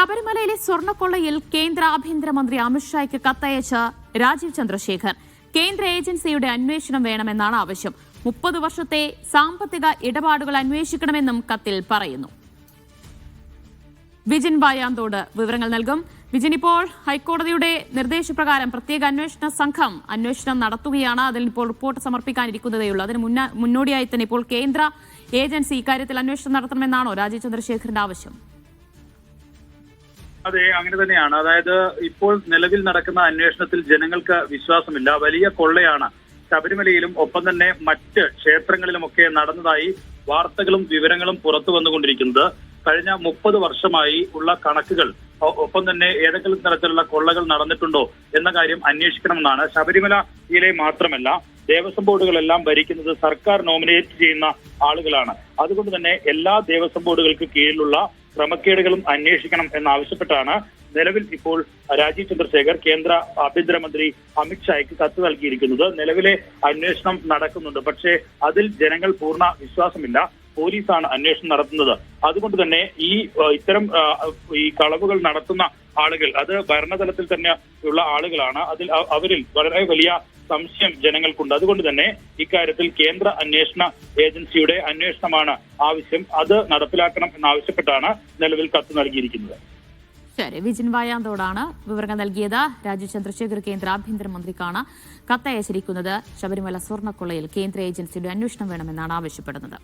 ശബരിമലയിലെ സ്വർണ്ണക്കൊള്ളയിൽ കേന്ദ്ര ആഭ്യന്തരമന്ത്രി അമിത്ഷായ്ക്ക് കത്തയച്ച രാജീവ് ചന്ദ്രശേഖർ കേന്ദ്ര ഏജൻസിയുടെ അന്വേഷണം വേണമെന്നാണ് ആവശ്യം. 30 വർഷത്തെ സാമ്പത്തിക ഇടപാടുകൾ അന്വേഷിക്കണമെന്നും കത്തിൽ പറയുന്നു. വിജിൻ വായാന്തോട് വിവരങ്ങൾ നൽകും. വിജിൻ, ഇപ്പോൾ ഹൈക്കോടതിയുടെ നിർദ്ദേശപ്രകാരം പ്രത്യേക അന്വേഷണ സംഘം അന്വേഷണം നടത്തുകയാണ്. അതിൽ ഇപ്പോൾ റിപ്പോർട്ട് സമർപ്പിക്കാനിരിക്കുന്നതേയുള്ളൂ. അതിന് മുന്നോടിയായി തന്നെ ഇപ്പോൾ കേന്ദ്ര ഏജൻസി ഇക്കാര്യത്തിൽ അന്വേഷണം നടത്തണമെന്നാണോ രാജീവ് ചന്ദ്രശേഖറിന്റെ ആവശ്യം? അതെ, അങ്ങനെ തന്നെയാണ്. അതായത് ഇപ്പോൾ നിലവിൽ നടക്കുന്ന അന്വേഷണത്തിൽ ജനങ്ങൾക്ക് വിശ്വാസമില്ല. വലിയ കൊള്ളയാണ് ശബരിമലയിലും ഒപ്പം തന്നെ മറ്റ് ക്ഷേത്രങ്ങളിലുമൊക്കെ നടന്നതായി വാർത്തകളും വിവരങ്ങളും പുറത്തു വന്നുകൊണ്ടിരിക്കുന്നത്. കഴിഞ്ഞ 30 വർഷമായി ഉള്ള കണക്കുകൾ ഒപ്പം തന്നെ ഏതെങ്കിലും തരത്തിലുള്ള കൊള്ളകൾ നടന്നിട്ടുണ്ടോ എന്ന കാര്യം അന്വേഷിക്കണമെന്നാണ്. ശബരിമലയിലെ മാത്രമല്ല, ദേവസ്വം ബോർഡുകളെല്ലാം ഭരിക്കുന്നത് സർക്കാർ നോമിനേറ്റ് ചെയ്യുന്ന ആളുകളാണ്. അതുകൊണ്ട് തന്നെ എല്ലാ ദേവസ്വം ബോർഡുകൾക്ക് കീഴിലുള്ള ക്രമക്കേടുകളും അന്വേഷിക്കണം എന്നാവശ്യപ്പെട്ടാണ് നിലവിൽ ഇപ്പോൾ രാജീവ് ചന്ദ്രശേഖർ കേന്ദ്ര ആഭ്യന്തരമന്ത്രി അമിത്ഷായ്ക്ക് കത്ത് നൽകിയിരിക്കുന്നത്. നിലവിലെ അന്വേഷണം നടക്കുന്നുണ്ട്, പക്ഷേ അതിൽ ജനങ്ങൾ പൂർണ്ണ വിശ്വാസമില്ല. പോലീസാണ് അന്വേഷണം നടത്തുന്നത്. അതുകൊണ്ട് തന്നെ ഇത്തരം കളവുകൾ നടത്തുന്ന ആളുകൾ അത് ഭരണതലത്തിൽ തന്നെ ഉള്ള ആളുകളാണ്. അവരിൽ വളരെ വലിയ സംശയം ജനങ്ങൾക്കുണ്ട്. അതുകൊണ്ട് തന്നെ ഇക്കാര്യത്തിൽ കേന്ദ്ര അന്വേഷണ ഏജൻസിയുടെ അന്വേഷണമാണ് ആവശ്യം. അത് നടപ്പിലാക്കണം എന്നാവശ്യപ്പെട്ടാണ് നിലവിൽ കത്ത് നൽകിയിരിക്കുന്നത്. ശരി, വിജിൻ വായാന്തോടാണ് വിവരങ്ങൾ നൽകിയത്. രാജീവ് ചന്ദ്രശേഖർ കേന്ദ്ര ആഭ്യന്തരമന്ത്രിക്കാണ് കത്തയച്ചിരിക്കുന്നത്. ശബരിമല സ്വർണ്ണക്കൊള്ളയിൽ കേന്ദ്ര ഏജൻസിയുടെ അന്വേഷണം വേണമെന്നാണ് ആവശ്യപ്പെടുന്നത്.